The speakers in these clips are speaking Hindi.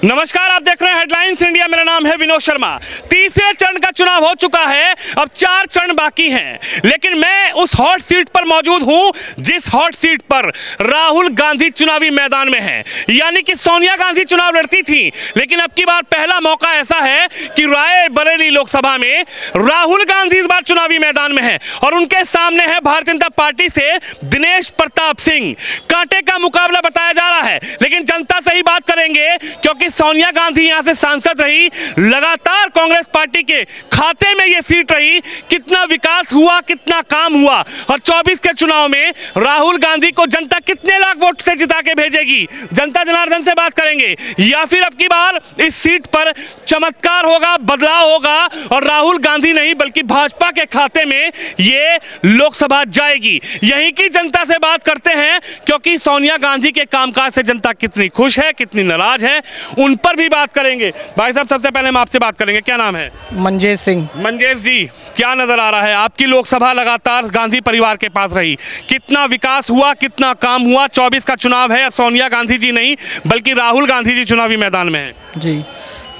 नमस्कार, आप देख रहे हैं हेडलाइंस इंडिया। मेरा नाम है विनोद शर्मा। तीसरे चरण का चुनाव हो चुका है, अब 4 चरण बाकी हैं, लेकिन मैं उस हॉट सीट पर मौजूद हूं जिस हॉट सीट पर राहुल गांधी चुनावी मैदान में हैं। यानी कि सोनिया गांधी चुनाव लड़ती थी, लेकिन अब की बार पहला मौका ऐसा है कि रायबरेली लोकसभा में राहुल गांधी इस बार चुनावी मैदान में है और उनके सामने है भारतीय जनता पार्टी से दिनेश प्रताप सिंह। कांटे का मुकाबला बताया जा रहा है, लेकिन जनता से ही बात करेंगे क्योंकि सोनिया गांधी यहां से सांसद रही, लगातार कांग्रेस पार्टी के खाते में यह सीट रही। कितना विकास हुआ, कितना काम हुआ और 24 के चुनाव में राहुल गांधी को जनता कितने लाख वोट से जिता के भेजेगी, जनता जनार्दन से बात करेंगे। या फिर अब की बार इस सीट पर चमत्कार होगा, बदलाव होगा और राहुल गांधी नहीं बल्कि भाजपा के खाते में ये लोकसभा जाएगी। यहीं की जनता से बात करते हैं क्योंकि सोनिया गांधी के कामकाज से जनता कितनी खुश है, कितनी नाराज है, उन पर भी बात करेंगे। भाई साहब, सबसे पहले हम आपसे बात करेंगे, क्या नाम है? मंजेश सिंह। मंजेश जी, क्या नजर आ रहा है? आपकी लोकसभा लगातार गांधी परिवार के पास रही, कितना विकास हुआ, कितना काम हुआ? 24 का चुनाव है, सोनिया गांधी जी नहीं बल्कि राहुल गांधी जी चुनावी मैदान में है। जी,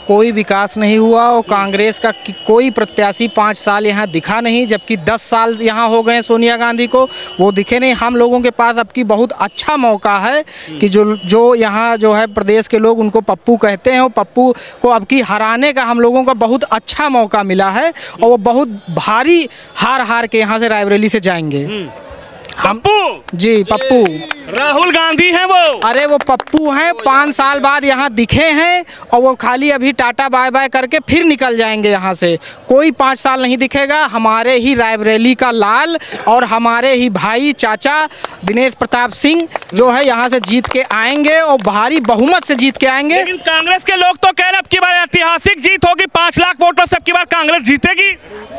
कोई विकास नहीं हुआ और कांग्रेस का कोई प्रत्याशी 5 साल यहाँ दिखा नहीं, जबकि 10 साल यहाँ हो गए सोनिया गांधी को, वो दिखे नहीं। हम लोगों के पास अब की बहुत अच्छा मौका है कि जो यहाँ जो है प्रदेश के लोग उनको पप्पू कहते हैं, वो पप्पू को अब की हराने का हम लोगों का बहुत अच्छा मौका मिला है और वो बहुत भारी हार के यहाँ से रायबरेली से जाएंगे। पप्पू जी, पप्पू राहुल गांधी हैं वो। अरे वो पप्पू हैं, 5 साल बाद यहाँ दिखे हैं और वो खाली अभी टाटा बाय बाय करके फिर निकल जाएंगे यहाँ से। कोई 5 साल नहीं दिखेगा। हमारे ही रायबरेली का लाल और हमारे ही भाई चाचा दिनेश प्रताप सिंह जो है यहाँ से जीत के आएंगे और भारी बहुमत से जीत के आएंगे। लेकिन कांग्रेस के लोग तो कह रहे अब की बार ऐतिहासिक जीत होगी, 5 लाख वोटों से अब की बार कांग्रेस जीतेगी।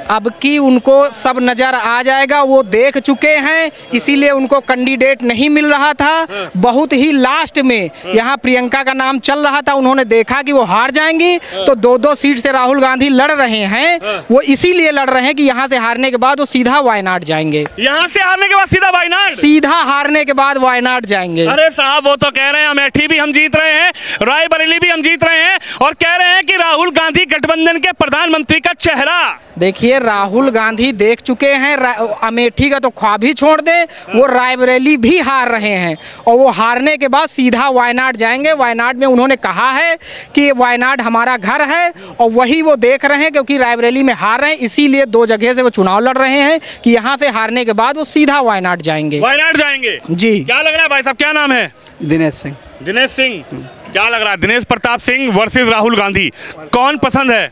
अब की उनको सब नज़र आ जाएगा, वो देख चुके हैं, इसीलिए उनको कैंडिडेट नहीं मिल रहा था। बहुत ही लास्ट में यहाँ प्रियंका का नाम चल रहा था, उन्होंने देखा कि वो हार जाएंगी तो 2-2 सीट से राहुल गांधी लड़ रहे हैं। वो इसीलिए लड़ रहे हैं कि यहाँ से हारने के बाद वो सीधा वायनाड जाएंगे। यहाँ से हारने के बाद सीधा वायनाड? सीधा हारने के बाद वायनाड जाएंगे। अरे साहब, वो तो कह रहे हैं अमेठी भी हम जीत रहे हैं, रायबरेली भी हम जीत रहे हैं और कह रहे हैं कि राहुल गांधी गठबंधन के प्रधानमंत्री का चेहरा। देखिए, राहुल गांधी देख चुके हैं, अमेठी का तो ख्वाब ही छोड़ दे, वो रायबरेली भी हार रहे हैं और वो हारने के बाद सीधा वायनाड जाएंगे। वायनाड में उन्होंने कहा है कि वायनाड हमारा घर है और वही वो देख रहे हैं क्योंकि रायबरेली में हार रहे हैं, इसीलिए 2 जगह से वो चुनाव लड़ रहे हैं कि यहाँ से हारने के बाद वो सीधा वायनाड जाएंगे। वायनाड जाएंगे जी। क्या लग रहा है भाई साहब, क्या नाम है? दिनेश सिंह। दिनेश सिंह, क्या लग रहा है? दिनेश प्रताप सिंह वर्सेस राहुल गांधी, कौन पसंद है?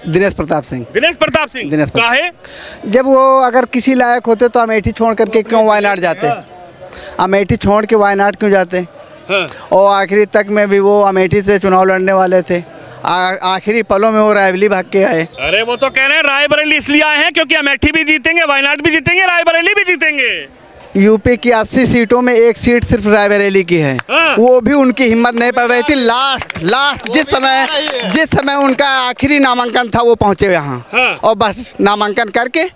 दिनेश प्रताप सिंह। दिनेश प्रताप सिंह। दिनेश प्रताप। काहे? जब वो अगर किसी लायक होते तो अमेठी छोड़ करके क्यों वायनाड जाते? अमेठी छोड़ के वायनाड क्यों जाते? और आखिरी तक में भी वो अमेठी से चुनाव लड़ने वाले थे, आखिरी पलों में वो रायबरेली भाग के आए। अरे वो तो कह रहे हैं रायबरेली इसलिए आए हैं क्योंकि अमेठी भी जीतेंगे, वायनाड भी जीतेंगे, रायबरेली भी जीतेंगे। यूपी की 80 सीटों में 1 सीट सिर्फ रायबरेली की है। वो भी उनकी हिम्मत नहीं पड़ रही थी। लास्ट जिस समय उनका आखिरी नामांकन था वो पहुंचे यहाँ और बस नामांकन करके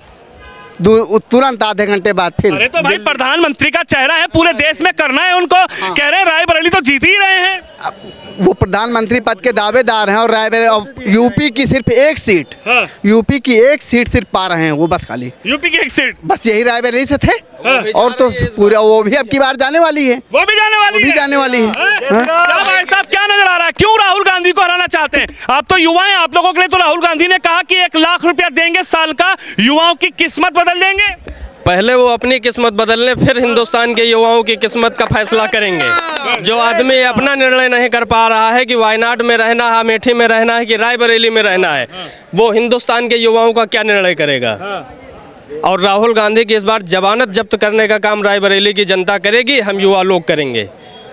तुरंत आधे घंटे बाद फिर। अरे तो भाई, प्रधानमंत्री का चेहरा है, पूरे देश में करना है उनको। कह रहे हैं रायबरेली तो जीत ही रहे हैं। वो प्रधानमंत्री पद के दावेदार हैं और रायबरेली यूपी की सिर्फ 1 सीट, यूपी की 1 सीट सिर्फ पा रहे हैं वो, बस खाली यूपी की 1 सीट, बस यही रायबरेली से थे। और तो पूरा वो भी अब की बार जाने वाली है, वो भी जाने वाली है। क्या भाई साहब, क्या नजर आ रहा है? क्यों राहुल गांधी को हराना चाहते हैं? आप तो युवा हैं, आप लोगों के लिए तो राहुल गांधी ने कहा कि 1 लाख रुपया देंगे साल का, युवाओं की किस्मत बदल देंगे। पहले वो अपनी किस्मत बदल लें, फिर हिंदुस्तान के युवाओं की किस्मत का फैसला करेंगे। जो आदमी अपना निर्णय नहीं कर पा रहा है कि वायनाड में रहना है, अमेठी में रहना है कि रायबरेली में रहना है, वो हिंदुस्तान के युवाओं का क्या निर्णय करेगा? और राहुल गांधी की इस बार जमानत जब्त करने का काम रायबरेली की जनता करेगी, हम युवा लोग करेंगे।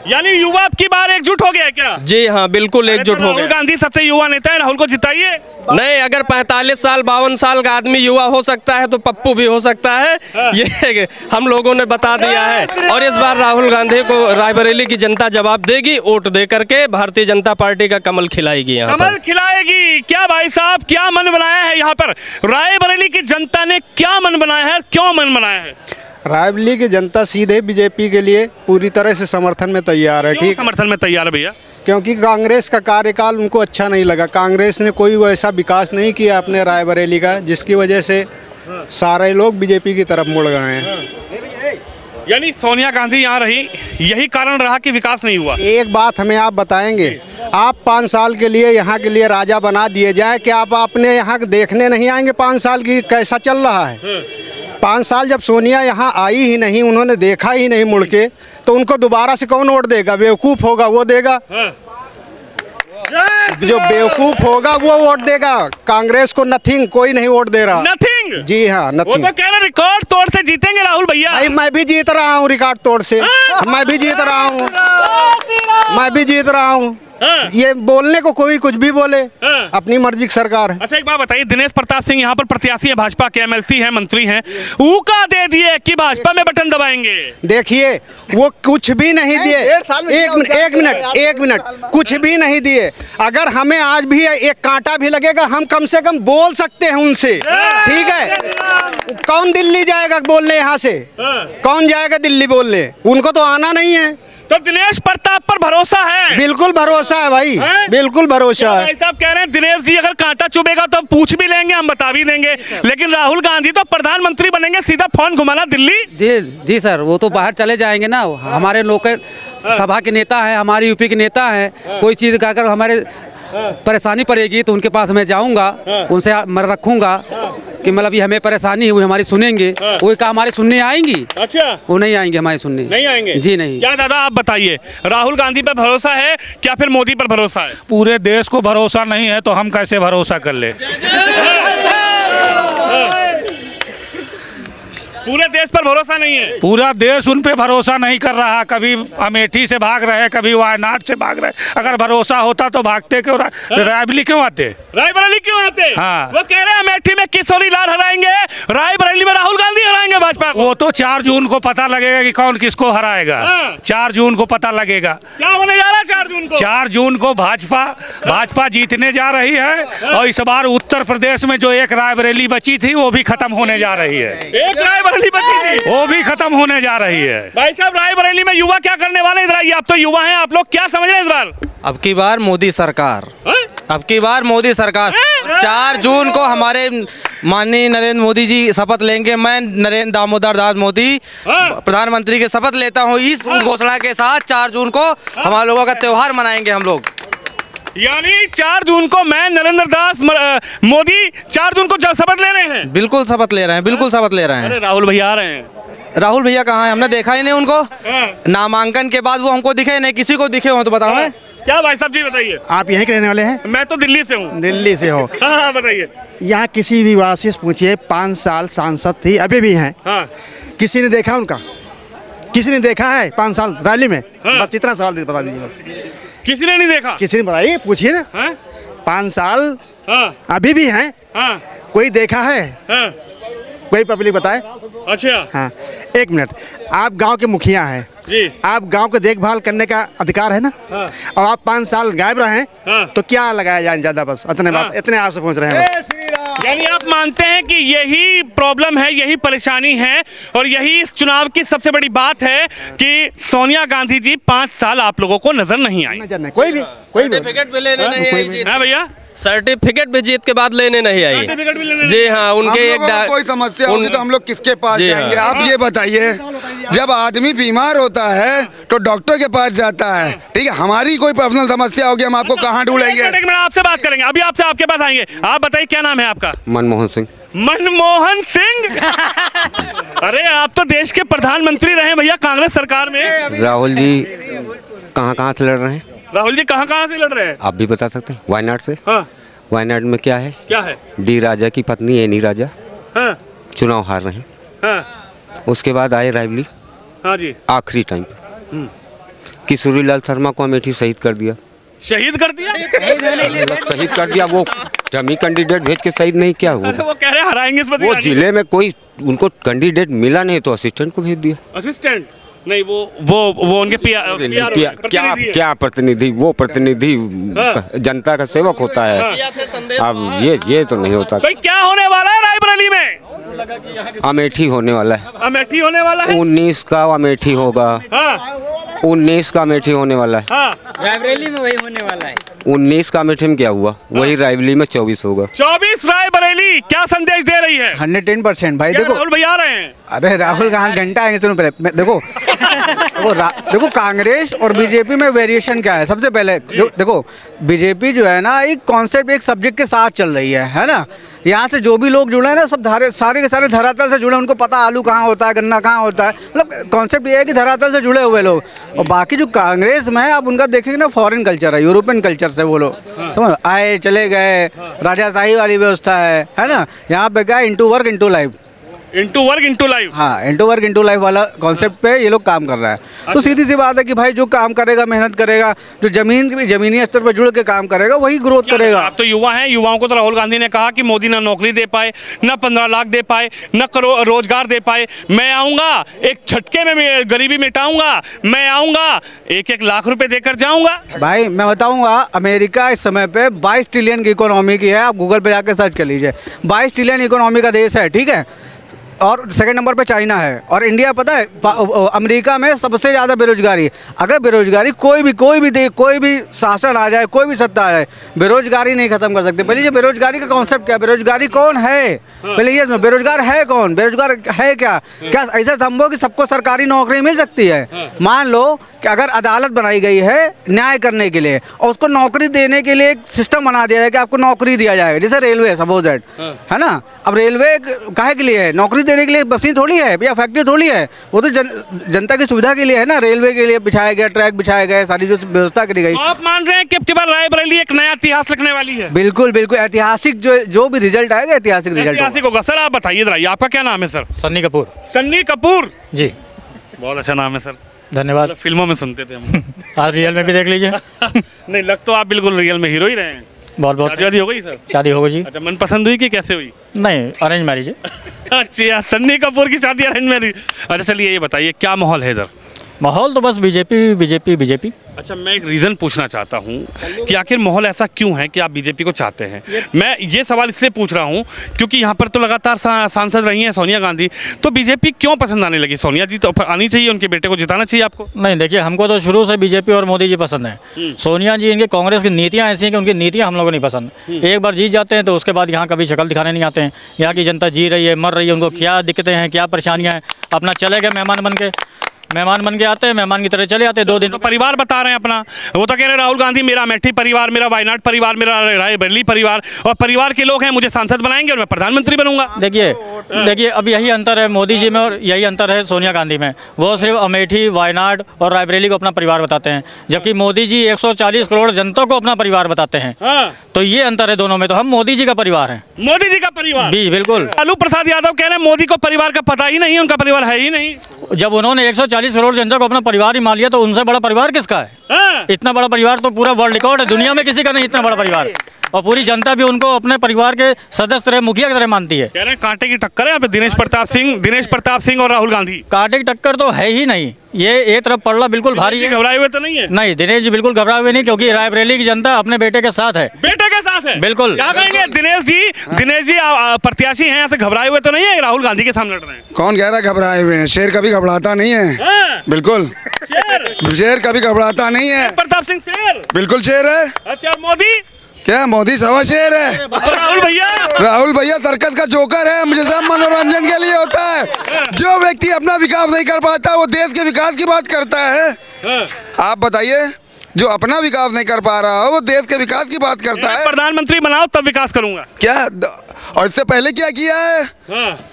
यानी युवा अब की बार एकजुट हो गया है क्या? जी हाँ, बिल्कुल एकजुट हो गया। राहुल गांधी सबसे युवा नेता है, राहुल को जिताइए। नहीं, अगर 45 साल 52 साल का आदमी युवा हो सकता है तो पप्पू भी हो सकता है, ये हम लोगों ने बता दिया है। और इस बार राहुल गांधी को रायबरेली की जनता जवाब देगी, वोट दे करके भारतीय जनता पार्टी का कमल खिलाएगी। यहाँ कमल खिलाएगी क्या भाई साहब? क्या मन बनाया है यहाँ पर रायबरेली की जनता ने? क्या मन बनाया है, क्यों मन बनाया है? रायबरेली की जनता सीधे बीजेपी के लिए पूरी तरह से समर्थन में तैयार है। ठीक, समर्थन में तैयार है भैया? क्योंकि कांग्रेस का कार्यकाल उनको अच्छा नहीं लगा। कांग्रेस ने कोई वैसा विकास नहीं किया अपने रायबरेली का, जिसकी वजह से सारे लोग बीजेपी की तरफ मुड़ गए हैं। यानी सोनिया गांधी यहाँ रही, यही कारण रहा कि विकास नहीं हुआ। एक बात हमें आप बताएंगे, आप 5 साल के लिए यहाँ के लिए राजा बना दिए जाए, कि आप अपने यहाँ देखने नहीं आएंगे 5 साल की कैसा चल रहा है। 5 साल जब सोनिया यहाँ आई ही नहीं, उन्होंने देखा ही नहीं मुड़ के, तो उनको दोबारा से कौन वोट देगा? बेवकूफ़ होगा वो देगा, जो बेवकूफ़ होगा वो वोट देगा। कांग्रेस को नथिंग, कोई नहीं वोट दे रहा। नथिंग? जी हाँ, वो नथिंग। तो कह रहे रिकॉर्ड तोड़ से जीतेंगे राहुल भैया। भाई मैं भी जीत रहा हूँ रिकॉर्ड तोड़ से, मैं भी जीत रहा हूँ, मैं भी जीत रहा हूँ। ये बोलने को कोई कुछ भी बोले, अपनी मर्जी की सरकार है। अच्छा एक बात बताइए, दिनेश प्रताप सिंह यहाँ पर प्रत्याशी है, भाजपा के एमएलसी हैं, मंत्री हैं, ऊका दे दिए कि भाजपा में बटन दबाएंगे। देखिए वो कुछ भी नहीं दिए। एक मिनट, कुछ भी नहीं दिए। अगर हमें आज भी एक कांटा भी लगेगा, हम कम से कम बोल सकते हैं उनसे, ठीक है। कौन दिल्ली जाएगा बोलने यहाँ से? कौन जाएगा दिल्ली बोलने? उनको तो आना नहीं है। तो दिनेश प्रताप पर भरोसा है? बिल्कुल भरोसा है भाई, बिल्कुल भरोसा है। भाई साहब कह रहे हैं दिनेश जी अगर कांटा चुभेगा तो पूछ भी लेंगे, हम बता भी देंगे, लेकिन राहुल गांधी तो प्रधानमंत्री बनेंगे, सीधा फोन घुमाना दिल्ली। जी सर, वो तो बाहर चले जाएंगे ना। हमारे लोग सभा के नेता है, हमारे यूपी के नेता है, कोई चीज़ का अगर हमारे परेशानी पड़ेगी तो उनके पास मैं जाऊंगा, उनसे मैं रखूंगा कि मतलब ये हमें परेशानी है, वो हमारी सुनेंगे। वो क्या हमारी सुनने आएंगी? अच्छा, वो नहीं आएंगे हमारी सुनने। नहीं आएंगे जी नहीं। क्या दादा आप बताइए, राहुल गांधी पर भरोसा है क्या फिर मोदी पर भरोसा है? पूरे देश को भरोसा नहीं है तो हम कैसे भरोसा कर ले? पूरे देश पर भरोसा नहीं है? पूरा देश उन पे भरोसा नहीं कर रहा। कभी अमेठी से भाग रहे, कभी वायनाड से भाग रहे। अगर भरोसा होता तो भागते क्यों? रायबरेली क्यों आते? रायबरेली क्यों आते? हाँ। वो कह रहे हैं अमेठी में किशोरी लाल हराएंगे, रायबरेली में राहुल गांधी हराएंगे भाजपा को। वो तो 4 जून को पता लगेगा कि कौन किसको हराएगा। हाँ। 4 जून को पता लगेगा। क्या होने जा रहा है 4 जून को? 4 जून को भाजपा जीतने जा रही है। और इस बार उत्तर प्रदेश में जो एक रायबरेली बची थी वो भी खत्म होने जा रही है। एक रायबरेली बची थी, वो भी खत्म होने जा रही है। भाई साहब रायबरेली में युवा क्या करने वाले हैं? इधर आइए, आप तो युवा हैं, आप लोग क्या समझ रहे हैं इस बार? अब की बार मोदी सरकार, हाँ? अब की बार मोदी सरकार। 4 जून को हमारे माननीय नरेंद्र मोदी जी शपथ लेंगे। मैं नरेंद्र दामोदर दास मोदी प्रधानमंत्री की शपथ लेता हूँ। इस घोषणा के साथ 4 जून को हमारे लोगों का त्योहार मनाएंगे हम लोग। यानी 4 जून को मैं नरेंद्र दास मोदी 4 जून को शपथ ले रहे हैं? बिल्कुल शपथ ले रहे हैं, बिल्कुल शपथ ले रहे हैं। अरे राहुल भैया आ रहे हैं। राहुल भैया कहाँ है? हमने देखा ही नहीं उनको। नामांकन के बाद वो हमको दिखे नहीं। किसी को दिखे हो तो बताओ। है क्या भाई साहब जी बताइए? आप यहीं के रहने वाले हैं? मैं तो दिल्ली से हूँ। दिल्ली से हो? हाँ बताइए। यहाँ किसी भी वासी से पूछिए, 5 साल सांसद थी, अभी भी हैं। हाँ। किसी ने देखा उनका? किसी ने देखा है 5 साल रैली में? बस इतना सवाल बता दीजिए बस। किसी ने नहीं देखा? किसी ने बताइए, पूछिए ना। 5 साल अभी भी हैं, कोई देखा है? कोई पब्लिक बताए? अच्छा। हाँ, 1 मिनट। आप गांव के मुखिया हैं जी, आप गांव को देखभाल करने का अधिकार है ना। और आप 5 साल गायब रहे तो क्या लगाया जाए ज्यादा? बस इतने बात, इतने आपसे पहुंच रहे हैं बस। यानी आप मानते हैं कि यही प्रॉब्लम है, यही परेशानी है, और यही इस चुनाव की सबसे बड़ी बात है कि सोनिया गांधी जी 5 साल आप लोगों को नजर नहीं आई। नजर नहीं, कोई भी सर्टिफिकेट भी लेने नहीं आई। हाँ भैया, सर्टिफिकेट भी जीत के बाद लेने नहीं आई। सर्टिफिकेट भी लेने जी हाँ, उनके एक कोई समस्या होगी तो हम लोग किसके पास जाएंगे? आप ये बताइए, जब आदमी बीमार होता है तो डॉक्टर के पास जाता है, ठीक है? हमारी कोई पर्सनल समस्या होगी, हम आपको कहाँ ढूंढेंगे? एक मिनट आपसे बात करेंगे, अभी आपसे आपके पास आएंगे। आप बताइए क्या नाम है आपका? मनमोहन सिंह। मनमोहन सिंह? अरे आप तो देश के प्रधानमंत्री रहे भैया कांग्रेस सरकार में। राहुल जी कहाँ से लड़ रहे हैं? राहुल जी कहाँ से लड़ रहे हैं? आप भी बता सकते हैं? वायनाड से। हाँ। वायनाड में क्या है? क्या है? डी राजा की पत्नी एनी राजा हाँ। चुनाव हार रहे हैं। हाँ। उसके बाद आए रायबरेली। हाँ जी। आखिरी टाइम पे किशोरी लाल शर्मा को अमेठी शहीद कर दिया। शहीद कर दिया? शहीद कर दिया। वो डमी कैंडिडेट भेज के शहीद नहीं किया। वो कह रहे हैं हराएंगे इस बार। वो जिले में कोई उनको कैंडिडेट मिला नहीं तो असिस्टेंट को भेज दिया। असिस्टेंट नहीं, वो उनके क्या प्रतिनिधि? वो प्रतिनिधि जनता का सेवक होता है। अब ये तो नहीं होता। तो क्या होने वाला है रायबरेली में? अमेठी होने वाला है। अमेठी होने वाला है? 19 का अमेठी होगा। हाँ। 19 का अमेठी होने वाला है। हाँ, रायबरेली में वही होने वाला है। 19 का अमेठी में क्या हुआ, वही रायबरेली में 24 होगा। 24 रायबरेली क्या संदेश दे रही है? 110% भाई। क्या देखो राहुल भैया आ रहे हैं? अरे राहुल गांधी घंटा आएंगे, सुनो पहले देखो देखो कांग्रेस और बीजेपी में वेरिएशन क्या है। सबसे पहले जो देखो बीजेपी जो है ना एक कॉन्सेप्ट एक सब्जेक्ट के साथ चल रही है ना। यहाँ से जो भी लोग जुड़े हैं ना सब सारे के सारे धरातल से जुड़े, उनको पता आलू कहाँ होता है, गन्ना कहाँ होता है, मतलब कॉन्सेप्ट ये है कि धरातल से जुड़े हुए लोग। और बाकी जो कांग्रेस में है आप उनका देखेंगे ना फॉरेन कल्चर है, यूरोपियन कल्चर से वो लोग समझ आए चले गए, राजाशाही वाली व्यवस्था है ना। यहाँ पे क्या into work into life, into work into life. हाँ इंटू वर्क इंटू लाइफ वाला कॉन्सेप्ट पे ये लोग काम कर रहा है। तो सीधी सी बात है कि भाई जो काम करेगा, मेहनत करेगा, जो जमीनी स्तर पर जुड़ के काम करेगा वही ग्रोथ करेगा। आप तो युवा हैं, युवाओं को तो राहुल गांधी ने कहा कि मोदी ना नौकरी दे पाए, ना 15 लाख दे पाए, ना रोजगार दे पाए। मैं आऊंगा एक झटके में गरीबी मिटाऊंगा, मैं आऊंगा 1-1 लाख रुपए देकर जाऊंगा। भाई मैं बताऊंगा अमेरिका इस समय पे 22 ट्रिलियन की इकोनॉमी की है। आप गूगल पे जाके सर्च कर लीजिए, 22 ट्रिलियन इकोनॉमी का देश है, ठीक है। और सेकंड नंबर पे चाइना है और इंडिया पता है अमेरिका में सबसे ज़्यादा बेरोजगारी। अगर बेरोजगारी कोई भी शासन आ जाए, कोई भी सत्ता आ जाए, बेरोजगारी नहीं खत्म कर सकते। पहले ये बेरोजगारी का कॉन्सेप्ट क्या है, बेरोजगारी कौन है, पहले ये बेरोजगार है कौन, बेरोजगार है क्या ऐसा संभव कि सबको सरकारी नौकरी मिल सकती है? मान लो कि अगर अदालत बनाई गई है न्याय करने के लिए और उसको नौकरी देने के लिए एक सिस्टम बना दिया जाए कि आपको नौकरी दिया जाएगा, जैसे रेलवे सपोज दैट है ना। अब रेलवे काहे के लिए है? नौकरी देने के लिए, मशीन थोड़ी है या फैक्ट्री थोड़ी है, वो तो जनता की सुविधा के लिए है ना। रेलवे के लिए बिछाया गया, ट्रैक बिछाया गया, सारी जो व्यवस्था करी गई। आप मान रहे हैं कि अब की बार रायबरेली एक नया इतिहास लिखने वाली है? बिल्कुल बिल्कुल ऐतिहासिक जो भी रिजल्ट आएगा ऐतिहासिक रिजल्ट होगा। सर आप बताइए जरा, आपका क्या नाम है सर? सन्नी कपूर। सन्नी कपूर जी, बहुत अच्छा नाम है सर, धन्यवाद। फिल्मों में सुनते थे हम। आप रियल में भी देख लीजिए। नहीं, लग तो आप बिल्कुल रियल में हीरो ही रहे हैं। बहुत शादी हो गई सर? शादी हो गई जी। अच्छा, मन पसंद हुई कि कैसे हुई? नहीं, अरेंज मैरिज है। अच्छा, सन्नी कपूर की शादी अरेंज मैरिज। अच्छा चलिए ये बताइए क्या माहौल है इधर? माहौल तो बस बीजेपी। अच्छा, मैं एक रीज़न पूछना चाहता हूँ कि आखिर माहौल ऐसा क्यों है कि आप बीजेपी को चाहते हैं? मैं ये सवाल इसलिए पूछ रहा हूँ क्योंकि यहाँ पर तो लगातार सांसद रही हैं सोनिया गांधी, तो बीजेपी क्यों पसंद आने लगी? सोनिया जी तो आनी चाहिए, उनके बेटे को जिताना चाहिए आपको। नहीं, देखिए हमको तो शुरू से बीजेपी और मोदी जी पसंद है। सोनिया जी, इनके कांग्रेस की नीतियाँ ऐसी हैं कि उनकी नीतियाँ हम लोगों को नहीं पसंद। एक बार जीत जाते हैं तो उसके बाद यहाँ कभी शक्ल दिखाने नहीं आते हैं। यहाँ की जनता जी रही है, मर रही है, उनको क्या दिक्कतें हैं, क्या परेशानियाँ हैं, अपना चले गए मेहमान बन के आते हैं, मेहमान की तरह चले आते हैं। 2 दिन तो परिवार बता रहे हैं अपना, वो तो कह रहे हैं राहुल गांधी मेरा अमेठी परिवार, मेरा वायनाड परिवार, मेरा रायबरेली परिवार, और परिवार के लोग हैं, मुझे सांसद बनाएंगे और मैं प्रधानमंत्री बनूंगा। देखिए अब यही अंतर है मोदी जी में और यही अंतर है सोनिया गांधी में। वो सिर्फ अमेठी, वायनाड और रायबरेली को अपना परिवार बताते हैं, जबकि मोदी जी 140 करोड़ जनता को अपना परिवार बताते हैं। तो ये अंतर है दोनों में। तो हम मोदी जी का परिवार हैं। मोदी जी का परिवार? जी बिल्कुल। लालू प्रसाद यादव कह रहे हैं मोदी को परिवार का पता ही नहीं है, उनका परिवार है ही नहीं। जब उन्होंने 140 करोड़ जनता को अपना परिवार ही मान लिया तो उनसे बड़ा परिवार किसका है? इतना बड़ा परिवार तो पूरा वर्ल्ड रिकॉर्ड है, दुनिया में किसी का नहीं इतना बड़ा परिवार। और पूरी जनता भी उनको अपने परिवार के सदस्य रहे, मुखिया की तरह मानती है। कह रहे हैं कांटे की टक्कर है यहाँ पे दिनेश प्रताप सिंह और राहुल गांधी। कांटे की टक्कर तो है ही नहीं, ये एक तरफ पड़ना बिल्कुल भारी है। घबराए हुए तो नहीं है? नहीं, दिनेश जी बिल्कुल घबराए हुए नहीं, क्योंकि रायबरेली की जनता अपने बेटे के साथ है। बेटे के साथ है? बिल्कुल। क्या कहेंगे दिनेश जी प्रत्याशी हैं, ऐसे घबराए हुए तो नहीं है, राहुल गांधी के सामने लड़ रहे हैं? कौन कह रहा है घबराए हुए हैं? शेर कभी घबराता नहीं है। बिल्कुल शेर कभी घबराता नहीं है। प्रताप सिंह शेर? बिल्कुल शेर है। अच्छा, मोदी? क्या मोदी सवा शेर है? राहुल भैया सर्कस का जोकर है, मुझे सब मनोरंजन के लिए होता है। जो व्यक्ति अपना विकास नहीं कर पाता वो देश के विकास की बात करता है। आप बताइए, जो अपना विकास नहीं कर पा रहा हो वो देश के विकास की बात करता है। प्रधानमंत्री बनाओ तब विकास करूंगा क्या? और इससे पहले क्या किया है?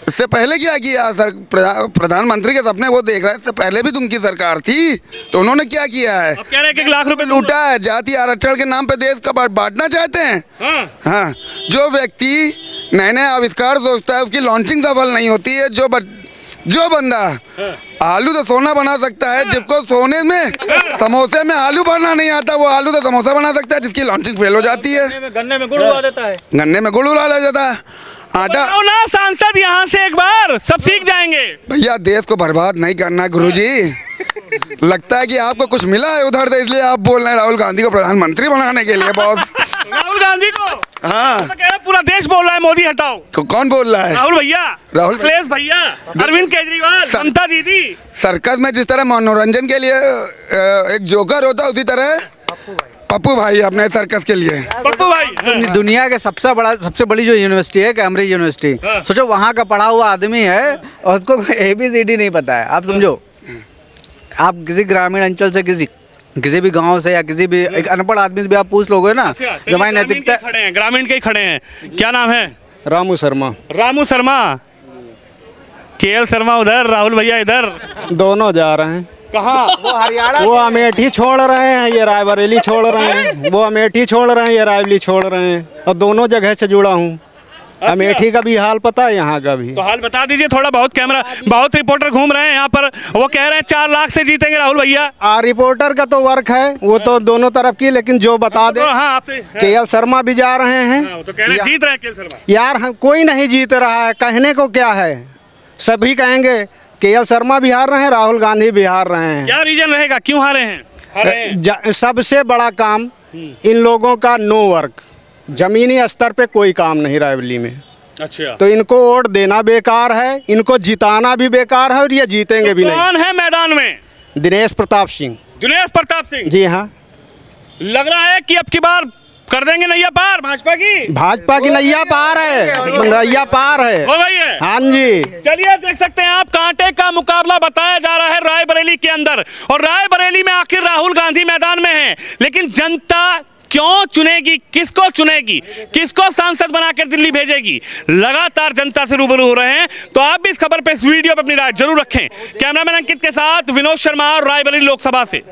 इससे पहले क्या किया? सर प्रधानमंत्री के सपने वो देख रहा है। इससे पहले भी तुमकी सरकार थी तो उन्होंने क्या किया है? कह रहे हैं 1 लाख रुपए लूटा है। जाति आरक्षण के नाम पे देश का बांटना चाहते हैं। हाँ, जो व्यक्ति नए नए आविष्कार सोचता है उसकी लॉन्चिंग सफल नहीं होती है। जो बंदा आलू तो सोना बना सकता है, जिसको सोने में समोसे में आलू भरना नहीं आता वो आलू तो समोसा बना सकता है, जिसकी लॉन्चिंग फेल हो जाती है। गन्ने में गुड़ उड़ा देता है। गन्ने में गुड़ उड़ा जाता है। आटा ना सांसद यहाँ से एक बार सब सीख जाएंगे। भैया देश को बर्बाद नहीं करना गुरुजी। लगता है कि आपको कुछ मिला है उधर, तो इसलिए आप बोल रहे हैं राहुल गांधी को प्रधानमंत्री बनाने के लिए। बॉस राहुल गांधी को हाँ तो कह रहा पूरा देश बोल रहा है मोदी हटाओ। कौन बोल रहा है? राहुल भैया, राहुल अखिलेश भैया, अरविंद केजरीवाल, ममता दीदी। सर्कस में जिस तरह मनोरंजन के लिए एक जोकर होता है, उसी तरह पप्पू भाई अपने सर्कस के लिए। पप्पू भाई दुनिया के सबसे बड़ी जो यूनिवर्सिटी है कैम्ब्रिज यूनिवर्सिटी, सोचो वहाँ का पढ़ा हुआ आदमी है और उसको ABCD नहीं पता है। आप समझो, आप किसी ग्रामीण अंचल से किसी भी गांव से या किसी भी एक अनपढ़ आदमी से भी आप पूछ लोगे ना, जो हमारी नैतिकता खड़े हैं, ग्रामीण के ही खड़े हैं। क्या नाम है? रामू शर्मा। रामू शर्मा, KL शर्मा उधर, राहुल भैया इधर, दोनों जा रहे हैं। कहाँ? वो हरियाणा वो अमेठी छोड़ रहे हैं, ये रायबरेली छोड़ रहे हैं। वो अमेठी छोड़ रहे हैं, ये रायबरेली छोड़ रहे हैं, और दोनों जगह से जुड़ा हूँ। अमेठी का भी हाल पता है, यहाँ का भी तो हाल बता दीजिए थोड़ा बहुत। कैमरा, बहुत रिपोर्टर घूम रहे हैं यहाँ पर, वो कह रहे हैं 4 लाख से जीतेंगे राहुल भैया। रिपोर्टर का तो वर्क है, वो तो दोनों तरफ की, लेकिन जो बता दे। हाँ आपसे KL शर्मा भी जा रहे हैं। वो तो कह रहे हैं जीत रहे हैं KL शर्मा। यार कोई नहीं जीत रहा है, कहने को क्या है, सभी कहेंगे KL शर्मा भी हार रहे हैं, राहुल गांधी भी हार रहे हैं। क्या रीजन रहेगा, क्यों हारे हैं? सबसे बड़ा काम इन लोगों का नो वर्क, जमीनी स्तर पे कोई काम नहीं रायबरेली में। अच्छा, तो इनको वोट देना बेकार है, इनको जिताना भी बेकार है, और ये जीतेंगे भी नहीं। कौन है मैदान में? दिनेश प्रताप सिंह। दिनेश प्रताप सिंह जी हाँ। लग रहा है कि अब की बार कर देंगे नैया पार भाजपा की नैया पार है, नैया पार है। हो गई है। हाँ जी। चलिए देख सकते हैं आप, कांटे का मुकाबला बताया जा रहा है रायबरेली के अंदर, और रायबरेली में आखिर राहुल गांधी मैदान में है, लेकिन जनता क्यों चुनेगी, किसको चुनेगी, किसको सांसद बनाकर दिल्ली भेजेगी, लगातार जनता से रूबरू हो रहे हैं। तो आप भी इस खबर पे, इस वीडियो पे अपनी राय जरूर रखें। कैमरामैन अंकित के साथ विनोद शर्मा, रायबरेली लोकसभा से।